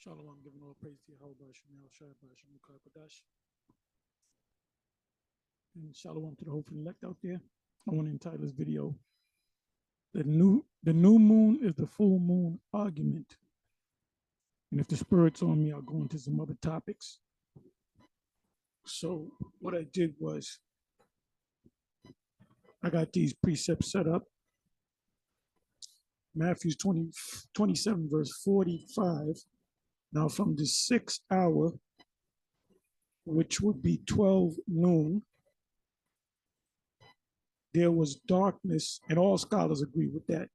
Shalom, giving all praise to Yahweh Shemel Shai Bashem Kodash. And shalom to the hopeful elect out there. I want to entitle this video the new moon is the full moon argument. And if the spirit's on me, I'll go into some other topics. So what I did was I got these precepts set up. Matthew 27, verse 45. Now from the 6th hour, which would be 12 noon, there was darkness, and all scholars agree with that.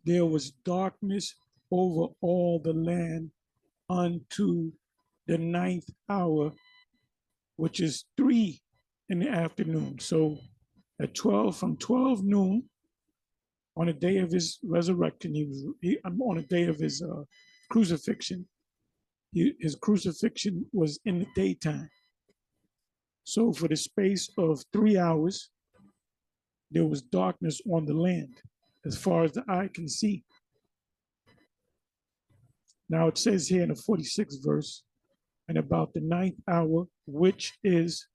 There was darkness over all the land unto the 9th hour, which is 3 in the afternoon. So at 12, from 12 noon, on the day of his resurrection, on the day of his crucifixion, his crucifixion was in the daytime. So for the space of 3 hours, there was darkness on the land as far as the eye can see. Now it says here in the 46th verse, and about the 9th hour, which is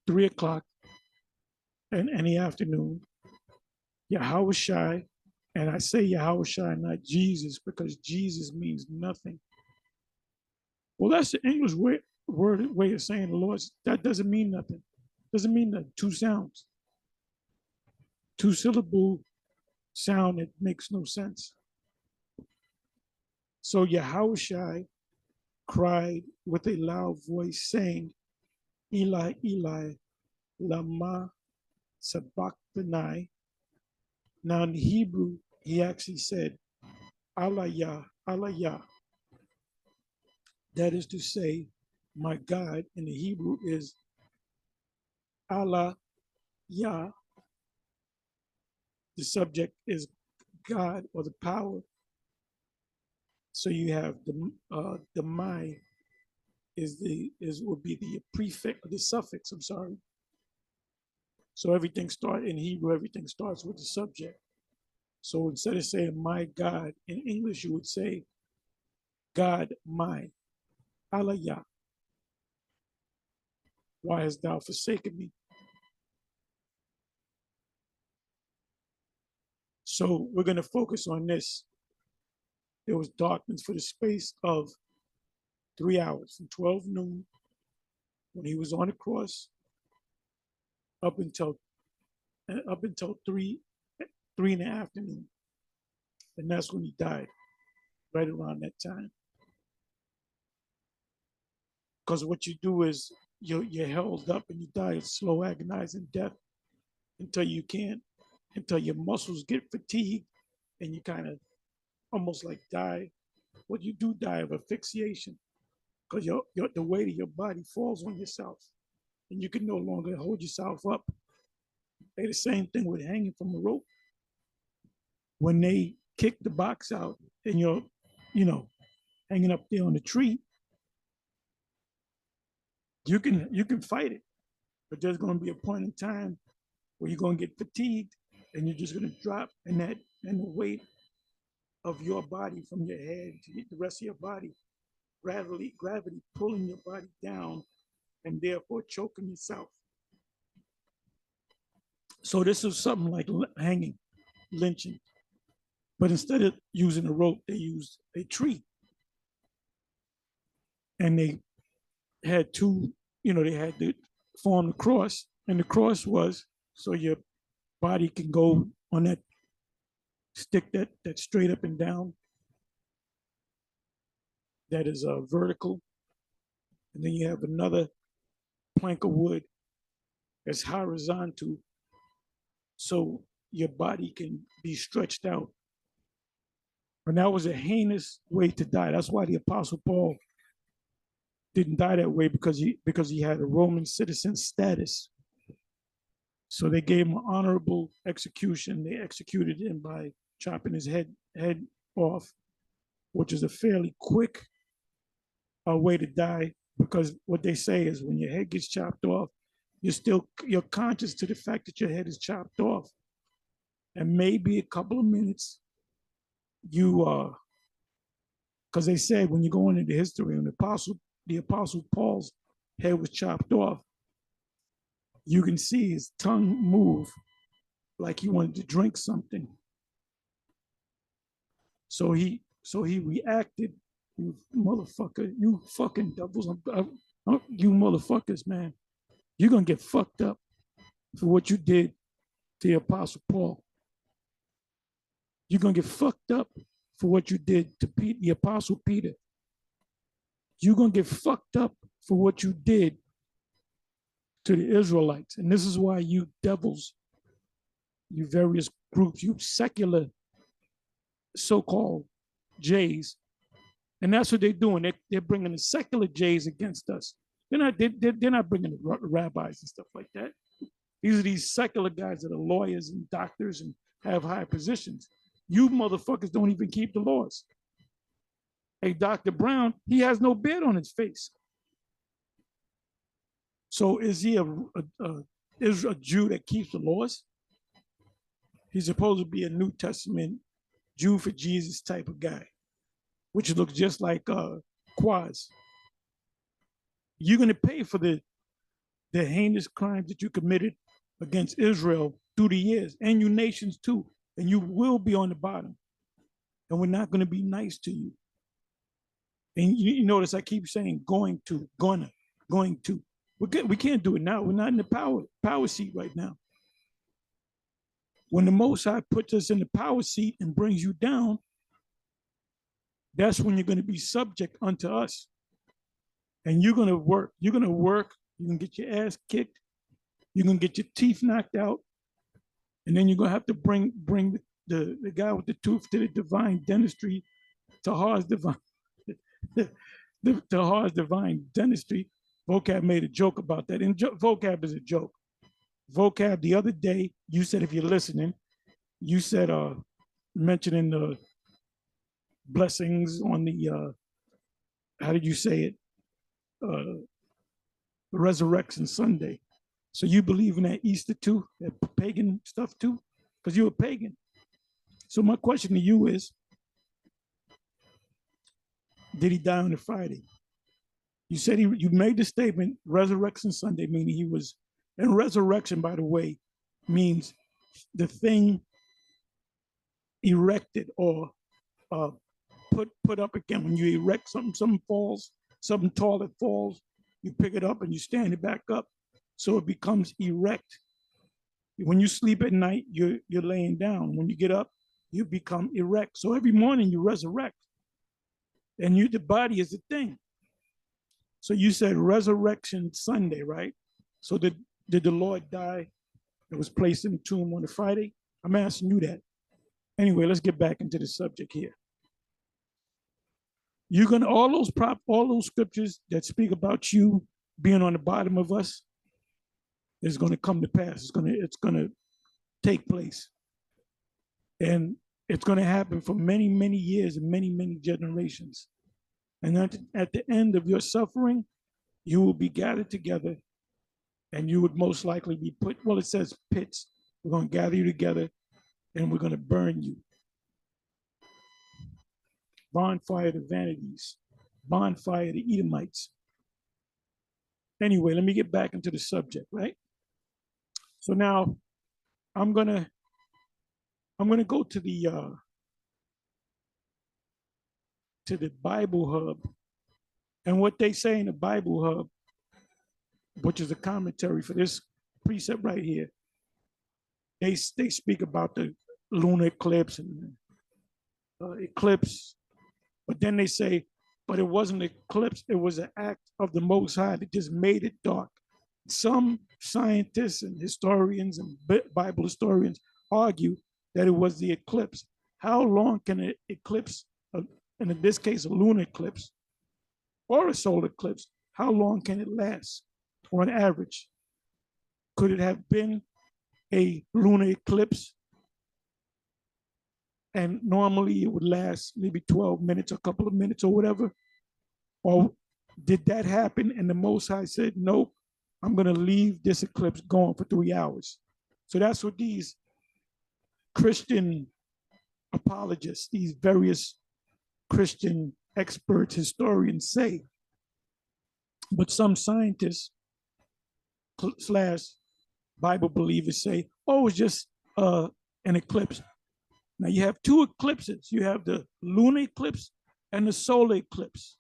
3 o'clock in the afternoon, Yahushai, and I say Yahushai, not Jesus, because Jesus means nothing. Well, that's the English way of saying the Lord. That doesn't mean nothing. Doesn't mean nothing. Two sounds. Two-syllable sound that makes no sense. So Yahushai cried with a loud voice, saying, Eli, Eli, lama sabachthani. Now in the Hebrew, he actually said, Allah Yah, Allah Yah. That is to say, my God in the Hebrew is Allah Yah. The subject is God or the power. So you have the my would be the prefix, the suffix, I'm sorry. So everything starts in Hebrew, everything starts with the subject. So instead of saying my God, in English you would say God my, Allah Yah. Why hast thou forsaken me? So we're going to focus on this. There was darkness for the space of 3 hours, from 12 noon, when he was on the cross, up until 3 in the afternoon. And that's when he died, right around that time. Because what you do is you're held up and you die a slow, agonizing death until your muscles get fatigued and you kind of almost like die. Well, you do die of asphyxiation because the weight of your body falls on yourself and you can no longer hold yourself up. They the same thing with hanging from a rope. When they kick the box out and you're, hanging up there on the tree, you can fight it, but there's going to be a point in time where you're going to get fatigued and you're just going to drop, and the weight of your body from your head to the rest of your body, gravity pulling your body down and therefore choking yourself. So this is something like hanging, lynching. But instead of using a rope, they used a tree. And they had they had to form the cross. And the cross was so your body can go on that stick that's straight up and down. That is vertical. And then you have another plank of wood that's horizontal. So your body can be stretched out. And that was a heinous way to die. That's why the Apostle Paul didn't die that way, because he had a Roman citizen status. So they gave him an honorable execution. They executed him by chopping his head off, which is a fairly quick way to die, because what they say is when your head gets chopped off, you're conscious to the fact that your head is chopped off. And maybe a couple of minutes, you Because they said when you go into the history, when the apostle Paul's head was chopped off, you can see his tongue move like he wanted to drink something. So he reacted. You motherfucker, you fucking devils, you motherfuckers, man. You're gonna get fucked up for what you did to the apostle Paul. You're gonna get fucked up for what you did to the apostle Peter. You're gonna get fucked up for what you did to the Israelites. And this is why you devils, you various groups, you secular so-called Jays, and that's what they're doing. They're bringing the secular Jays against us. They're not bringing the rabbis and stuff like that. These are these secular guys that are lawyers and doctors and have high positions. You motherfuckers don't even keep the laws. Hey, Dr. Brown, he has no beard on his face. So is he a Jew that keeps the laws? He's supposed to be a New Testament Jew for Jesus type of guy, which looks just like Quaz. You're going to pay for the heinous crimes that you committed against Israel through the years, and you nations too, and you will be on the bottom, and we're not going to be nice to you. And you notice I keep saying going to. We can't do it now. We're not in the power seat right now. When the Most High puts us in the power seat and brings you down, that's when you're going to be subject unto us. And you're going to work. You're going to work. You're going to get your ass kicked. You're going to get your teeth knocked out. And then you're going to have to bring the guy with the tooth to the divine dentistry, Tahar's divine, Tahar's divine dentistry. Vocab made a joke about that. And Vocab is a joke. Vocab, the other day, you said, if you're listening, you said, mentioning the blessings on the, how did you say it? Resurrection Sunday. So you believe in that Easter too, that pagan stuff too? Because you're a pagan. So my question to you is, did he die on a Friday? You said you made the statement, Resurrection Sunday, meaning he was, and resurrection, by the way, means the thing erected or put up again. When you erect something falls, something tall that falls, you pick it up and you stand it back up, so it becomes erect. When you sleep at night, you're laying down. When you get up, you become erect. So every morning you resurrect, and the body is the thing. So you said Resurrection Sunday, right? So did the Lord die and was placed in the tomb on a Friday? I'm asking you that. Anyway, let's get back into the subject here. You're gonna all those scriptures that speak about you being on the bottom of us is gonna come to pass. It's gonna take place, and it's gonna happen for many, many years and many, many generations. And at the end of your suffering, you will be gathered together, and you would most likely be put. Well, it says pits. We're gonna gather you together, and we're gonna burn you. Bonfire to vanities, bonfire to Edomites. Anyway, let me get back into the subject, right? So now I'm gonna go to the Bible Hub, and what they say in the Bible Hub, which is a commentary for this precept right here. They speak about the lunar eclipse and eclipse. But then they say, but it wasn't an eclipse, it was an act of the Most High that just made it dark. Some scientists and historians and Bible historians argue that it was the eclipse. How long can an eclipse, and in this case, a lunar eclipse or a solar eclipse, how long can it last on average? Could it have been a lunar eclipse? And normally it would last maybe 12 minutes, a couple of minutes or whatever. Or did that happen and the Most High said, nope, I'm going to leave this eclipse going for 3 hours. So that's what these Christian apologists, these various Christian experts, historians say. But some scientists slash Bible believers say, oh, it's just an eclipse. Now you have two eclipses. You have the lunar eclipse and the solar eclipse.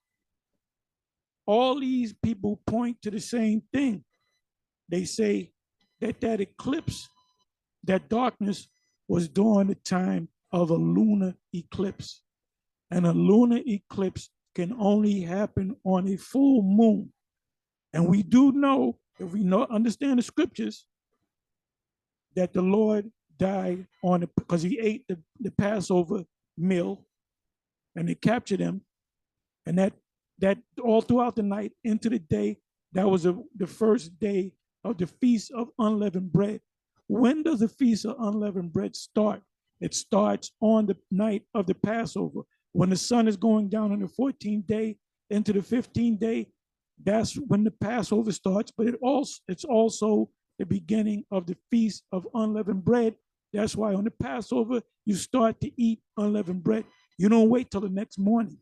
All these people point to the same thing. They say that that eclipse, that darkness was during the time of a lunar eclipse. And a lunar eclipse can only happen on a full moon. And we do know, if we understand the scriptures, that the Lord died on it because he ate the Passover meal and they captured him. And that all throughout the night into the day, that was the first day of the Feast of Unleavened Bread. When does the Feast of Unleavened Bread start? It starts on the night of the Passover. When the sun is going down on the 14th day into the 15th day, that's when the Passover starts, but it's also the beginning of the Feast of Unleavened Bread. That's why on the Passover, you start to eat unleavened bread. You don't wait till the next morning.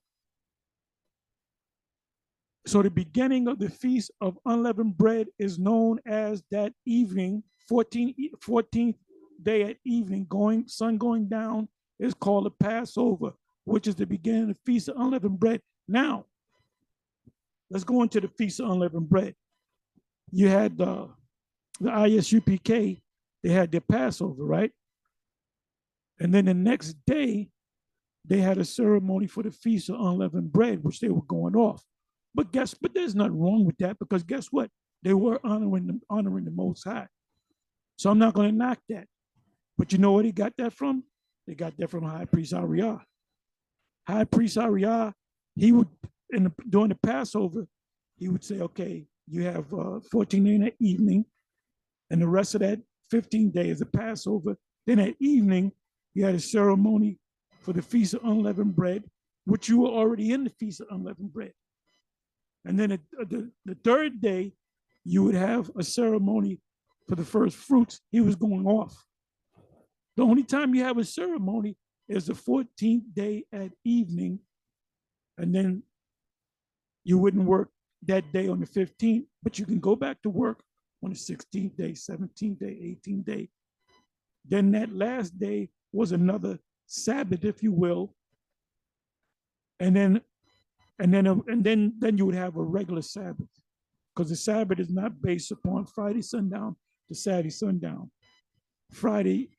So the beginning of the Feast of Unleavened Bread is known as that evening, 14th day at evening, sun going down, is called the Passover, which is the beginning of the Feast of Unleavened Bread. Now, let's go into the Feast of Unleavened Bread. You had the ISUPK, they had their Passover, right? And then the next day, they had a ceremony for the Feast of Unleavened Bread, which they were going off. But there's nothing wrong with that, because guess what? They were honoring the Most High. So I'm not going to knock that. But you know where they got that from? They got that from High Priest Ariah. High Priest Ariah, he would, during the Passover, he would say, okay, you have 14 day in the evening, and the rest of that 15 days is the Passover. Then at evening, you had a ceremony for the Feast of Unleavened Bread, which you were already in the Feast of Unleavened Bread. And then the third day, you would have a ceremony for the first fruits. He was going off. The only time you have a ceremony is the 14th day at evening, and then you wouldn't work that day on the 15th, but you can go back to work on the 16th day, 17th day, 18th day. Then that last day was another Sabbath, if you will, and then you would have a regular Sabbath, because the Sabbath is not based upon Friday sundown to Saturday sundown. Friday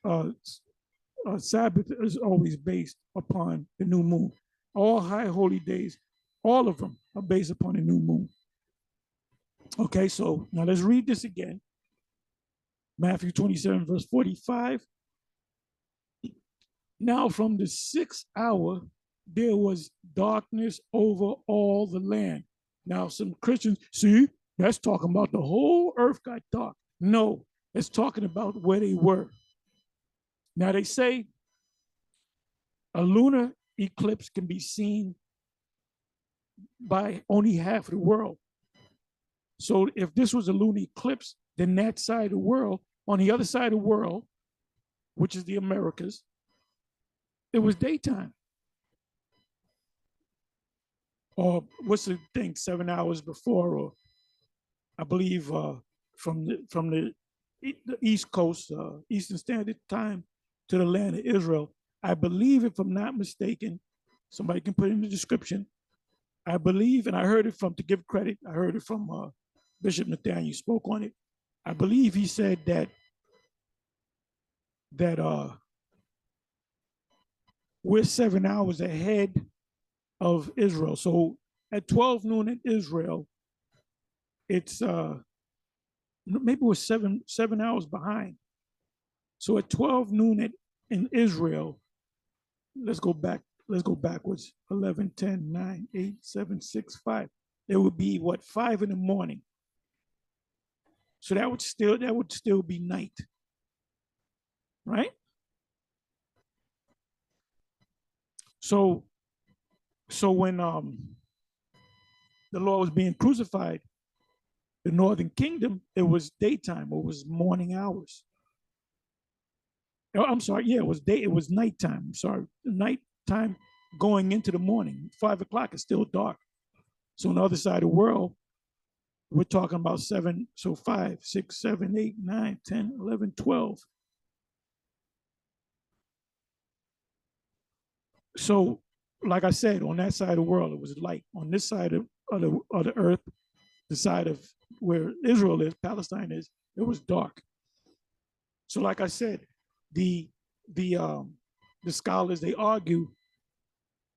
Sabbath is always based upon the new moon. All high holy days, all of them are based upon the new moon. Okay, so now let's read this again. Matthew 27, verse 45. Now from the 6th hour, there was darkness over all the land. Now some Christians, see, that's talking about the whole earth got dark. No, it's talking about where they were. Now they say a lunar eclipse can be seen by only half of the world. So if this was a lunar eclipse, then that side of the world, on the other side of the world, which is the Americas, it was daytime. Or what's the thing, 7 hours before, or I believe from the East Coast, Eastern Standard Time to the land of Israel. I believe, if I'm not mistaken, somebody can put it in the description. I believe, and I heard it from, to give credit, I heard it from Bishop Nathaniel spoke on it. I believe he said that we're 7 hours ahead of Israel. So at 12 noon in Israel, it's maybe we're seven hours behind. So at 12 noon in Israel, let's go backwards. 11, 10, 9, 8, 7, 6, 5. It would be what, 5 in the morning. So that would still be night. Right? So when the Lord was being crucified, the northern kingdom, it was daytime, it was morning hours. Oh, I'm sorry, yeah, it was nighttime. I'm sorry. Nighttime going into the morning. 5 o'clock is still dark. So on the other side of the world, we're talking about 7, so 5, 6, 7, 8, 9, 10, 11, 12. So, like I said, on that side of the world, it was light. On this side of the earth, the side of where Israel is, Palestine is, it was dark. So, like I said, the scholars, they argue.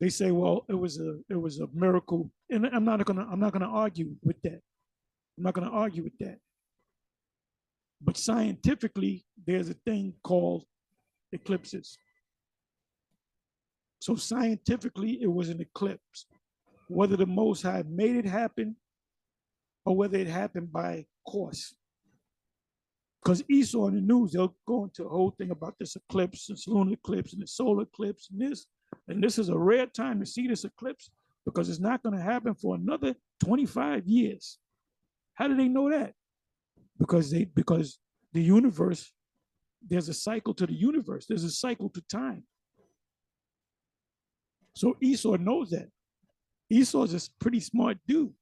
They say, well, it was a miracle, and I'm not gonna argue with that. I'm not gonna argue with that. But scientifically, there's a thing called eclipses. So scientifically, it was an eclipse. Whether the Most High made it happen or whether it happened by course. Because Esau in the news, they'll go into a whole thing about this eclipse, this lunar eclipse, and the solar eclipse, and this. And this is a rare time to see this eclipse because it's not going to happen for another 25 years. How do they know that? Because the universe, there's a cycle to the universe. There's a cycle to time. So Esau knows that. Esau's a pretty smart dude.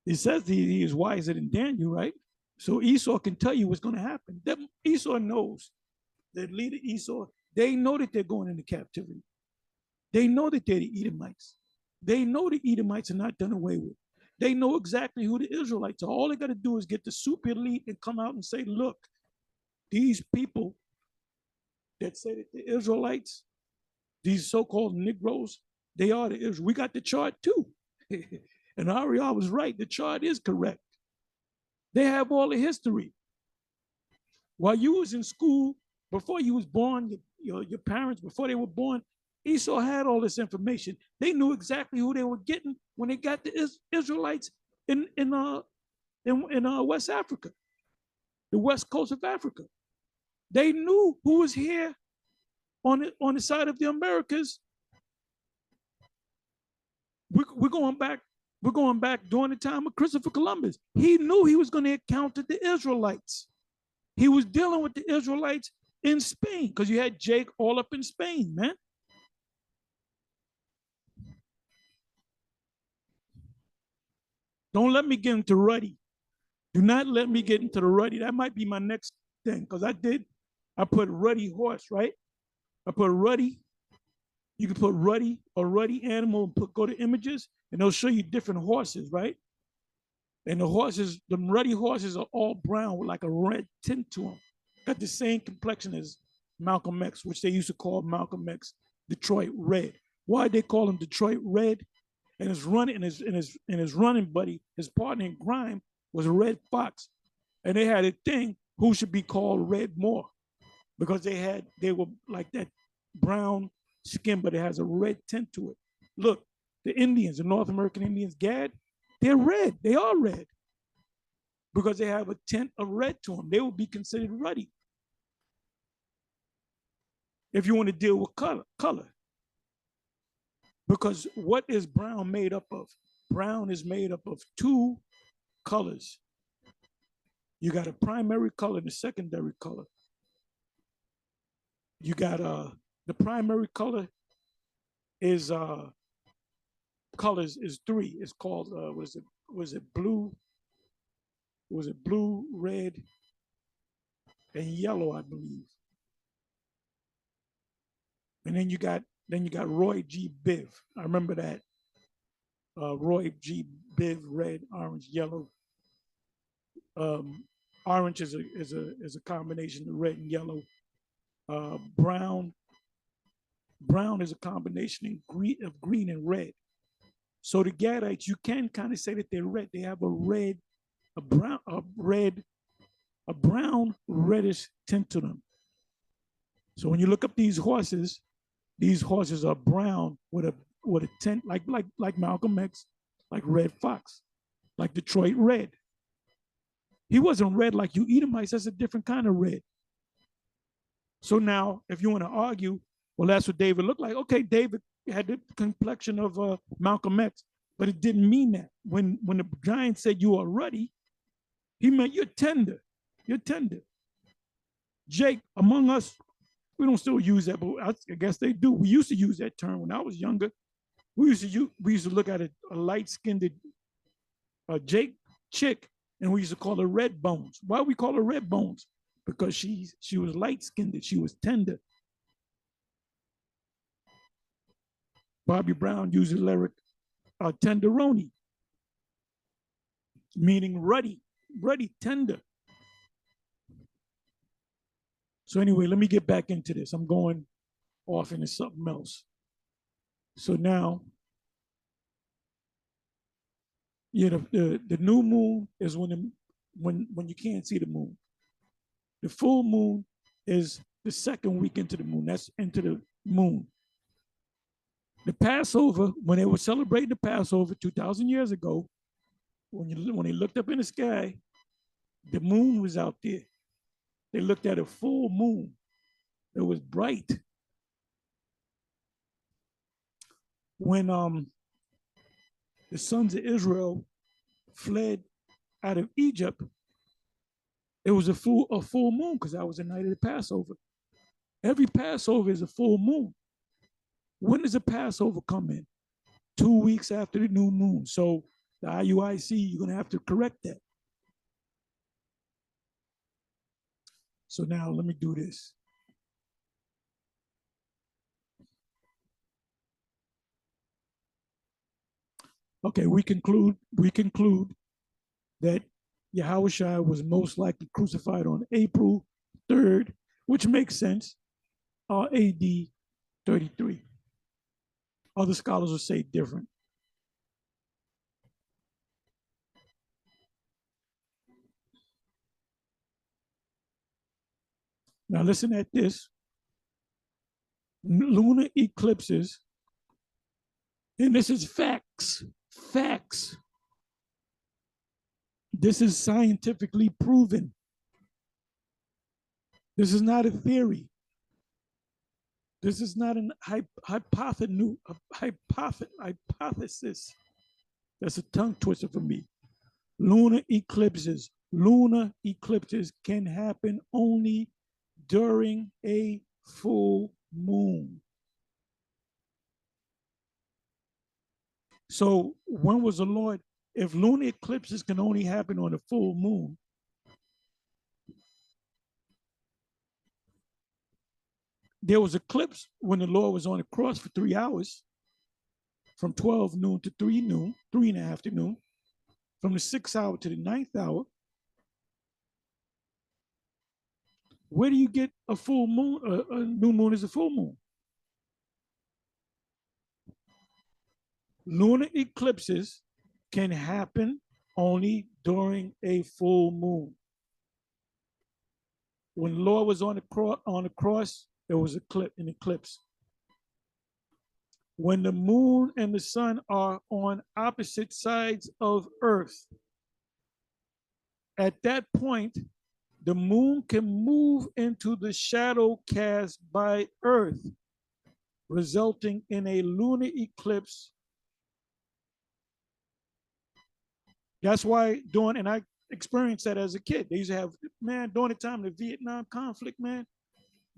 It says he is wiser than Daniel, right? So Esau can tell you what's going to happen. Esau knows. The leader Esau, they know that they're going into captivity. They know that they're the Edomites. They know the Edomites are not done away with. They know exactly who the Israelites are. All they got to do is get the super elite and come out and say, look, these people that say that the Israelites, these so-called Negroes, they are the Israel. We got the chart too. And Ariel was right. The chart is correct. They have all the history. While you was in school, before you was born, your parents, before they were born, Esau had all this information. They knew exactly who they were getting when they got the Israelites in West Africa, the west coast of Africa. They knew who was here on the side of the Americas. We're going back during the time of Christopher Columbus. He knew he was going to encounter the Israelites. He was dealing with the Israelites in Spain because you had Jake all up in Spain, man. Don't let me get into ruddy. Do not let me get into the ruddy. That might be my next thing because I put ruddy horse, right? I put ruddy. You can put ruddy or ruddy animal and go to images and they'll show you different horses, right? And the ruddy horses are all brown with like a red tint to them. Got the same complexion as Malcolm X, which they used to call Malcolm X Detroit Red. Why they call him Detroit Red? And his running buddy, his partner in crime, was a Red Fox. And they had a thing who should be called Red Moore because they were like that brown skin, but it has a red tint to it. Look, the Indians, the North American Indians, Gad, they're red. They are red because they have a tint of red to them. They will be considered ruddy. If you want to deal with color. Because what is brown made up of? Brown is made up of two colors. You got a primary color and a secondary color. You got the primary color is colors is three. It's called was it blue? Was it blue, red, and yellow, I believe. And then you got Roy G. Biv. I remember that. Roy G. Biv, red, orange, yellow. Orange is a combination of red and yellow. Brown is a combination of green and red. So the Gadites, you can kind of say that they're red. They have a brown reddish tint to them. So when you look up these horses are brown with a tint like Malcolm X, like Red Fox, like Detroit Red. He wasn't red like you Edomites. That's a different kind of red. So now, if you want to argue, well, that's what David looked like. Okay, David had the complexion of Malcolm X, but it didn't mean that. When the giant said you are ruddy, he meant you're tender. You're tender. Jake, among us We don't still use that, but I guess they do. We used to use that term when I was younger. We used to look at a light-skinned Jake chick, and we used to call her red bones. Why we call her red bones? Because she was light-skinned, she was tender. Bobby Brown used the lyric tenderoni, meaning ruddy, tender. So anyway, let me get back into this. I'm going off into something else. So now, yeah, the new moon is when you can't see the moon. The full moon is the second week into the moon. That's into the moon. The Passover, when they were celebrating the Passover 2,000 years ago, when they looked up in the sky, the moon was out there. They looked at a full moon. It was bright. When the sons of Israel fled out of Egypt, it was a full moon because that was the night of the Passover. Every Passover is a full moon. When does the Passover come in? 2 weeks after the new moon. So the IUIC, you're going to have to correct that. So now let me do this. Okay, we conclude that Yahushua was most likely crucified on April 3rd, which makes sense, AD 33. Other scholars will say different. Now listen at this. Lunar eclipses, and this is facts. This is scientifically proven. This is not a theory. This is not a hypothesis. That's a tongue twister for me. Lunar eclipses can happen only during a full moon. So when was the Lord, if lunar eclipses can only happen on a full moon, there was eclipse when the Lord was on the cross for 3 hours, from 12 noon to 3 noon, 3 in the afternoon, from the 6th hour to the 9th hour. Where do you get a full moon? A new moon is a full moon. Lunar eclipses can happen only during a full moon. When the Lord was on the cross, there was an eclipse. When the moon and the sun are on opposite sides of Earth, at that point, the moon can move into the shadow cast by Earth, resulting in a lunar eclipse. That's why and I experienced that as a kid. They used to have, man, during the time of the Vietnam conflict, man,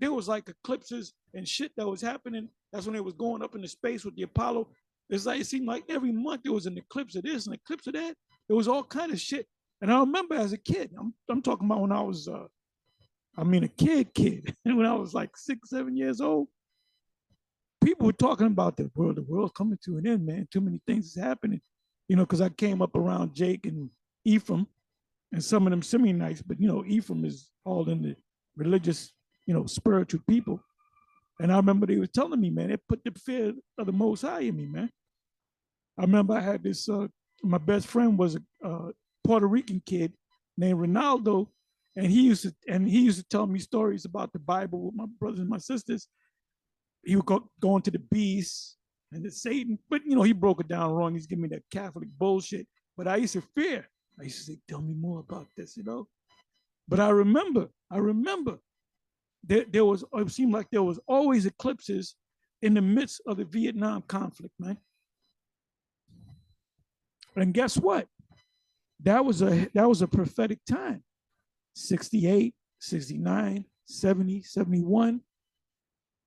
there was like eclipses and shit that was happening. That's when they was going up into space with the Apollo. It's like, it seemed like every month there was an eclipse of this, an eclipse of that. There was all kind of shit. And I remember as a kid, I'm talking about when I was, a kid, when I was like 6, 7 years old, people were talking about the world coming to an end, man. Too many things is happening, because I came up around Jake and Ephraim and some of them Simeonites, but, Ephraim is all in the religious, spiritual people. And I remember they were telling me, man, it put the fear of the Most High in me, man. I remember I had this, my best friend was a Puerto Rican kid named Ronaldo, and he used to tell me stories about the Bible with my brothers and my sisters. He would go into the beast and the Satan, but he broke it down wrong. He's giving me that Catholic bullshit. But I used to fear. I used to say, tell me more about this, But I remember there was, it seemed like there was always eclipses in the midst of the Vietnam conflict, man. And guess what? That was a prophetic time. 68, 69, 70, 71.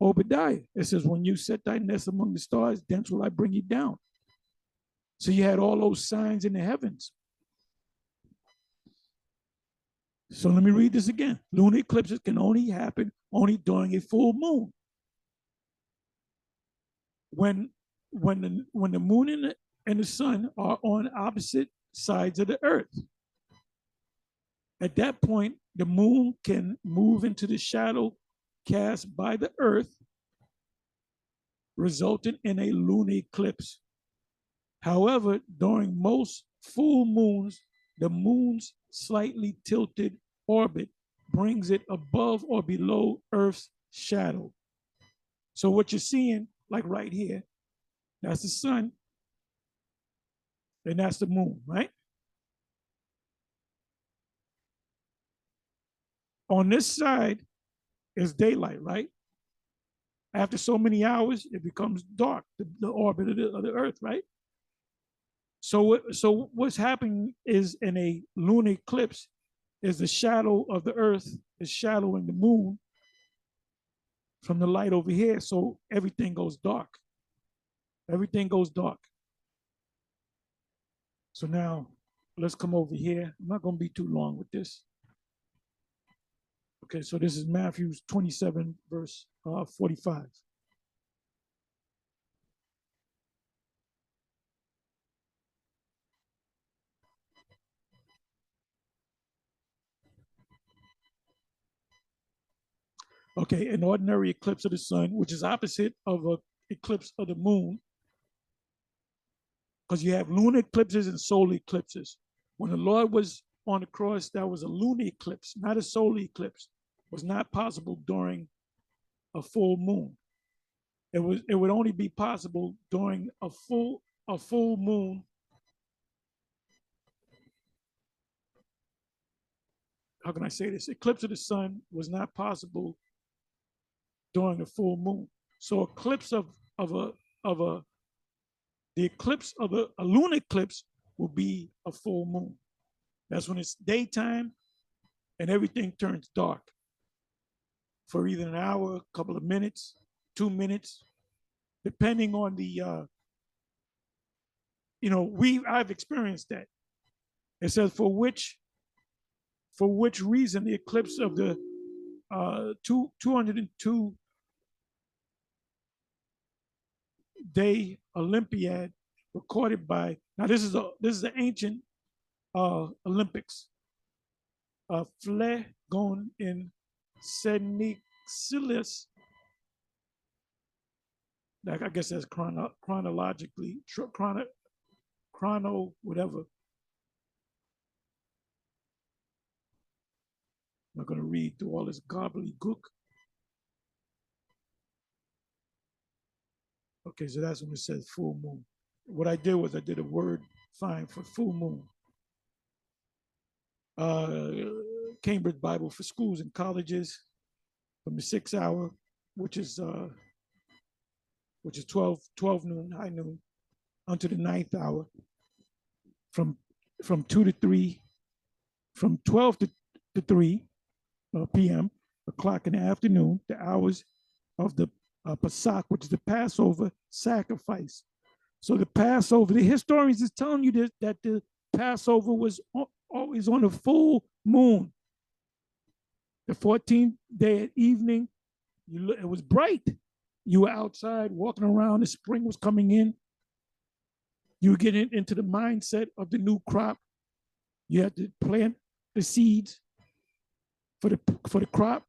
Obadiah. It says, when you set thy nest among the stars, thence will I bring you down. So you had all those signs in the heavens. So let me read this again. Lunar eclipses can only happen only during a full moon. When the moon and the sun are on opposite sides of the earth. At that point, the moon can move into the shadow cast by the earth, resulting in a lunar eclipse. However, during most full moons, the moon's slightly tilted orbit brings it above or below Earth's shadow. So what you're seeing, like right here, that's the sun, and that's the moon, right? On this side is daylight, right? After so many hours, it becomes dark, the orbit of the Earth, right? So what's happening is in a lunar eclipse is the shadow of the Earth is shadowing the moon from the light over here. So everything goes dark. Everything goes dark. So now let's come over here. I'm not going to be too long with this. Okay, so this is Matthew 27, verse 45. Okay, an ordinary eclipse of the sun, which is opposite of an eclipse of the moon, because you have lunar eclipses and solar eclipses. When the Lord was on the cross, that was a lunar eclipse, not a solar eclipse. It was not possible during a full moon. It would only be possible during a full moon. How can I say this? Eclipse of the sun was not possible during a full moon. So eclipse of a the eclipse of a lunar eclipse will be a full moon. That's when it's daytime and everything turns dark for either an hour, a couple of minutes, 2 minutes, depending on the I've experienced that. It says for which reason the eclipse of the 202 day Olympiad recorded by, now this is the ancient Olympics, Phlegon in Senixilis. I guess that's chronologically chrono whatever. I'm not going to read through all this gobbledygook. Okay, so that's when it says full moon. What I did was I did a word find for full moon. Cambridge Bible for schools and colleges from the 6th hour, which is 12 noon, high noon, unto the 9th hour, from 2 to 3, from 12 to 3 p.m. o'clock in the afternoon, the hours of the Pesach, which is the Passover sacrifice. So the Passover, the historians is telling you that the Passover was always on a full moon. The 14th day at evening, it was bright. You were outside walking around, the spring was coming in. You were getting into the mindset of the new crop. You had to plant the seeds for the crop.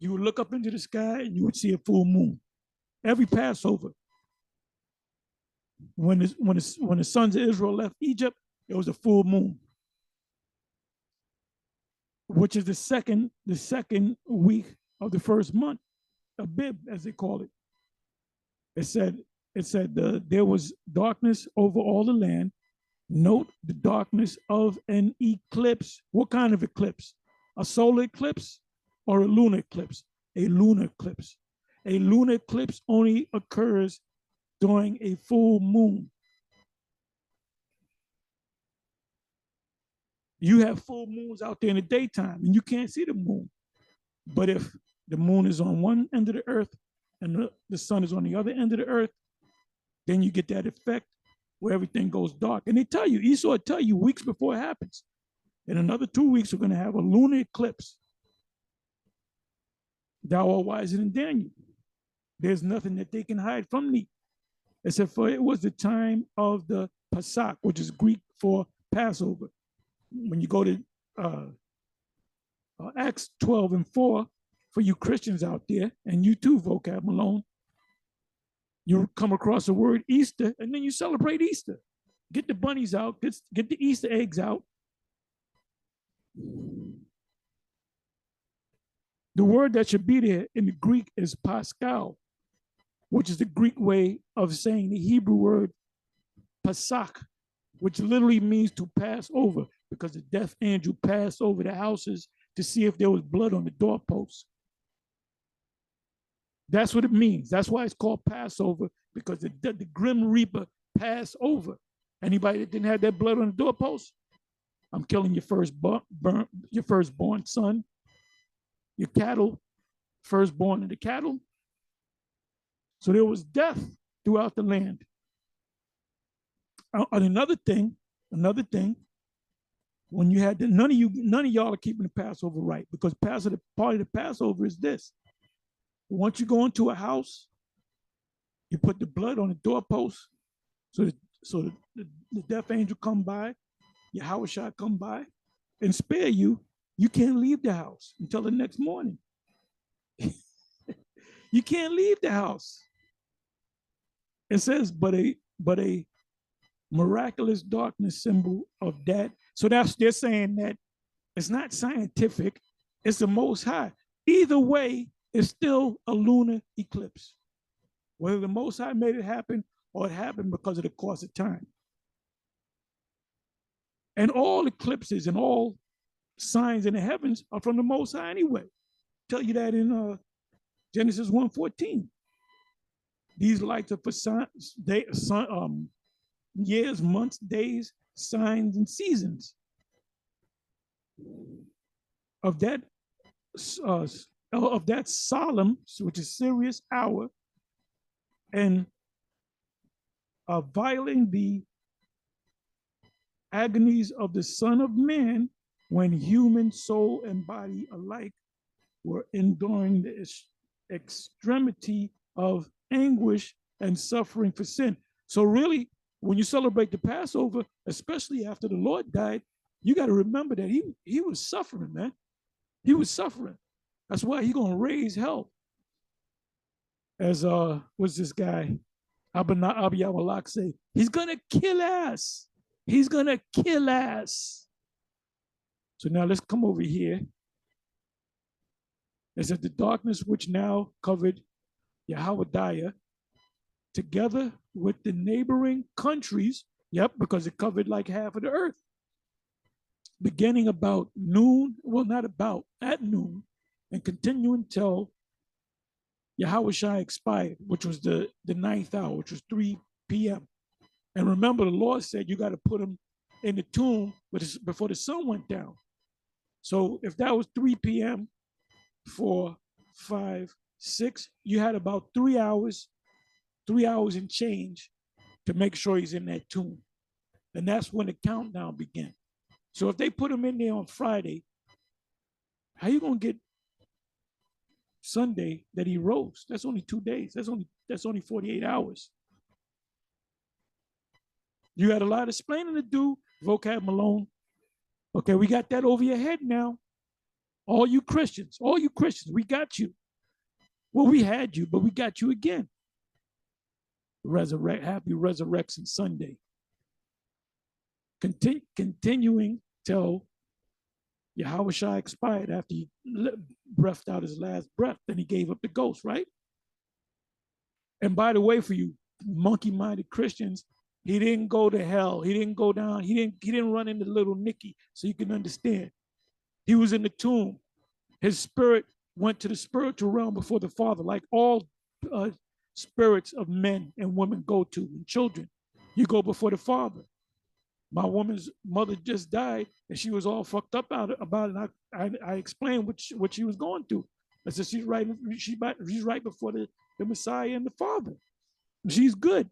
You would look up into the sky and you would see a full moon. Every Passover. When the sons of Israel left Egypt, it was a full moon, which is the second week of the first month, Abib, as they call it. It said there was darkness over all the land. Note the darkness of an eclipse. What kind of eclipse? A solar eclipse or a lunar eclipse? A lunar eclipse. A lunar eclipse only occurs during a full moon. You have full moons out there in the daytime and you can't see the moon. But if the moon is on one end of the earth and the sun is on the other end of the earth, then you get that effect where everything goes dark. And they tell you, Esau will tell you weeks before it happens. In another 2 weeks, we're going to have a lunar eclipse. Thou art wiser than Daniel. There's nothing that they can hide from me, except for it was the time of the Pesach, which is Greek for Passover. When you go to Acts 12:4, for you Christians out there, and you too, Vocab Malone, you come across the word Easter, and then you celebrate Easter. Get the bunnies out, get the Easter eggs out. The word that should be there in the Greek is Pascal, which is the Greek way of saying the Hebrew word Pesach, which literally means to pass over, because the death angel passed over the houses to see if there was blood on the doorposts. That's what it means. That's why it's called Passover, because the Grim Reaper passed over. Anybody that didn't have that blood on the doorpost, I'm killing your firstborn son, your cattle, firstborn of the cattle. So there was death throughout the land. And another thing, when you had none of y'all are keeping the Passover right, because part of the Passover is this. Once you go into a house, you put the blood on the doorpost, so the death angel come by, Yahweh Shah come by and spare you. You can't leave the house until the next morning. You can't leave the house. It says, but a miraculous darkness symbol of that. So they're saying that it's not scientific, it's the Most High. Either way, it's still a lunar eclipse. Whether the Most High made it happen or it happened because of the course of time. And all eclipses and all signs in the heavens are from the Most High anyway. Tell you that in Genesis 1:14. These lights are for years, months, days, signs, and seasons. Of that solemn, which is serious hour, and violating the agonies of the Son of Man, when human soul and body alike were enduring the extremity of anguish and suffering for sin. So really, when you celebrate the Passover, especially after the Lord died, you got to remember that he was suffering, man. He was suffering. That's why he's going to raise hell. As what's this guy, Abiyawalak say, he's going to kill us. He's going to kill us. So now let's come over here. It says the darkness which now covered Yahweh, together with the neighboring countries, because it covered like half of the earth, beginning about noon, at noon, and continuing till Yahweh Shai expired, which was the ninth hour, which was 3 p.m. And remember, the Lord said you got to put him in the tomb before the sun went down. So if that was 3 p.m., 4, 5, 6, you had about 3 hours and change to make sure he's in that tomb. And that's when the countdown began. So if they put him in there on Friday, how you going to get Sunday that he rose? That's only 2 days. That's only 48 hours. You got a lot of explaining to do, Vocab Malone. Okay, we got that over your head now. All you Christians, we got you. Well, we had you, but we got you again. Happy Resurrection Sunday. Continuing till Yahweh Shai expired after he breathed out his last breath. Then he gave up the ghost, right? And by the way, for you monkey-minded Christians, he didn't go to hell. He didn't go down. He didn't run into little Nicky, so you can understand. He was in the tomb. His spirit went to the spiritual realm before the Father, like all spirits of men and women go to, and children. You go before the Father. My woman's mother just died, and she was all fucked up about it. And I explained what she was going through. I said, she's right before the Messiah and the Father. She's good.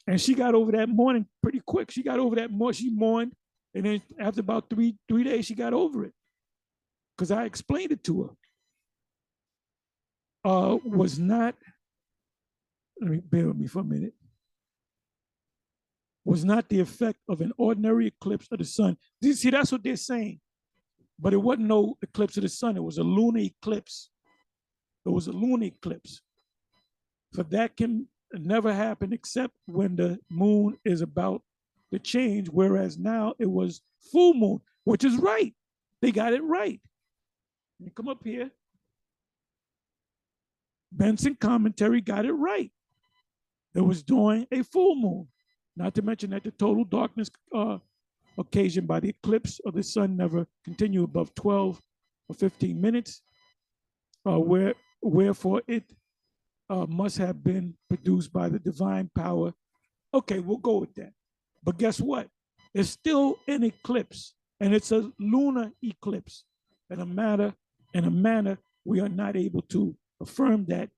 And she got over that mourning pretty quick. She got over that more. She mourned. And then after about three days, she got over it. Because I explained it to her. Was not, let me bear with me for a minute, was not the effect of an ordinary eclipse of the sun. See, that's what they're saying. But it wasn't no eclipse of the sun. It was a lunar eclipse. It was a lunar eclipse. So that can never happen except when the moon is about to change, whereas now it was full moon, which is right. They got it right. You come up here. Benson commentary got it right. It was during a full moon. Not to mention that the total darkness occasioned by the eclipse of the sun never continued above 12 or 15 minutes, wherefore it must have been produced by the divine power. Okay, we'll go with that. But guess what? It's still an eclipse, and it's a lunar eclipse. In a manner, we are not able to affirm that,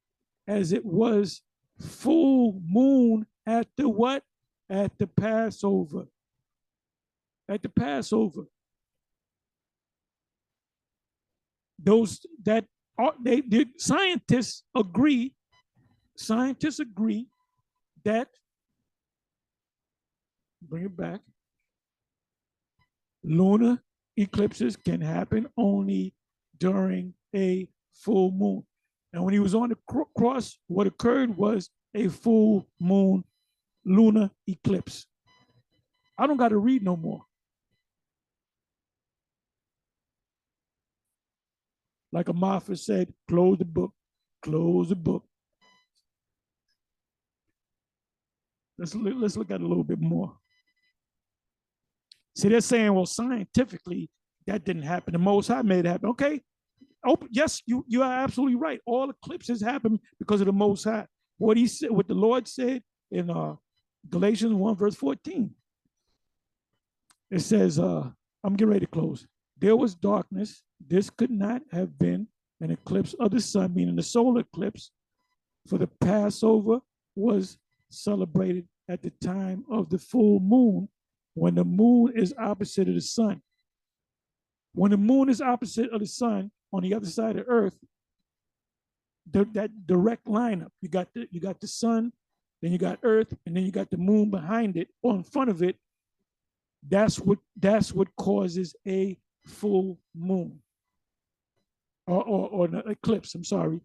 as it was full moon at the what? At the Passover. At the Passover. Those that are, the scientists agree. Scientists agree that, bring it back, lunar eclipses can happen only during a full moon. And when he was on the cross, what occurred was a full moon lunar eclipse. I don't got to read no more. Like a Martha said, close the book, close the book. Let's look at it a little bit more. See, they're saying, well, scientifically, that didn't happen. The Most High made it happen. Okay. Oh, yes, you are absolutely right. All eclipses happen because of the Most High. What he said, what the Lord said in Galatians 1, verse 14. It says, I'm getting ready to close. There was darkness. This could not have been an eclipse of the sun, meaning the solar eclipse, for the Passover was celebrated at the time of the full moon, when the moon is opposite of the sun. When the moon is opposite of the sun on the other side of the earth, that direct lineup, you got the sun, then you got earth, and then you got the moon behind it or in front of it. That's what causes a full moon or an eclipse. I'm sorry,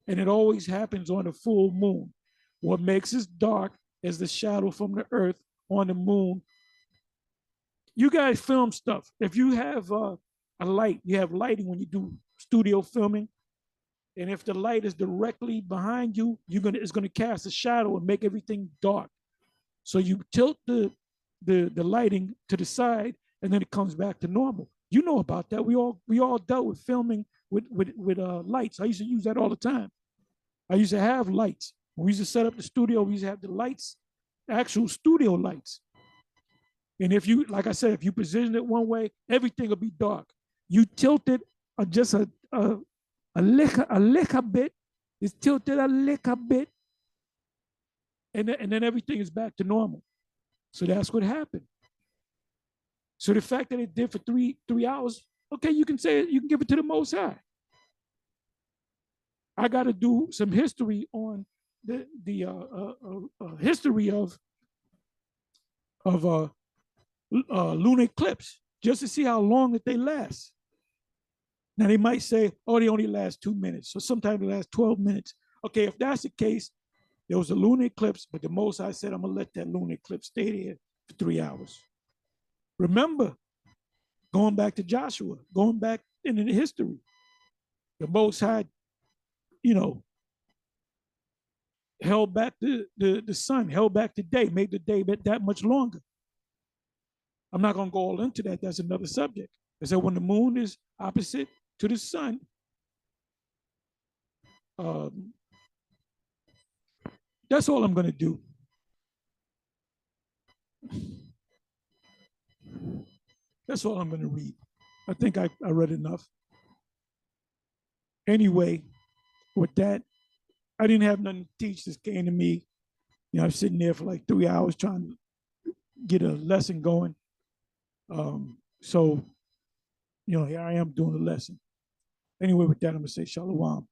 and it always happens on a full moon. What makes it dark is the shadow from the earth on the moon. You guys film stuff. If you have a light, you have lighting when you do studio filming, and if the light is directly behind you, it's gonna cast a shadow and make everything dark. So you tilt the lighting to the side, and then it comes back to normal. You know about that. We all dealt with filming with lights. I used to use that all the time. I used to have lights. When we used to set up the studio, we used to have the lights, actual studio lights. And if you, like I said, if you position it one way, everything will be dark. You tilt it just a little bit. It's tilted a little bit, and then everything is back to normal. So that's what happened. So the fact that it did for three hours, okay, you can say it, you can give it to the Most High. I got to do some history on the history of lunar eclipse, just to see how long that they last. Now they might say, oh, they only last 2 minutes, so sometimes they last 12 minutes. Okay, if that's the case, there was a lunar eclipse, but the Most High said, I'm gonna let that lunar eclipse stay there for 3 hours. Remember, going back to Joshua, going back into the history, the Most High, held back the sun, held back the day, made the day that much longer. I'm not going to go all into that. That's another subject. I said when the moon is opposite to the sun, that's all I'm going to do. That's all I'm going to read. I think I read enough. anyway, with that, I didn't have nothing to teach. This came to me. You know, I'm sitting there for like 3 hours trying to get a lesson going. So, you know, here I am doing the lesson. Anyway, with that, I'm gonna say shalom.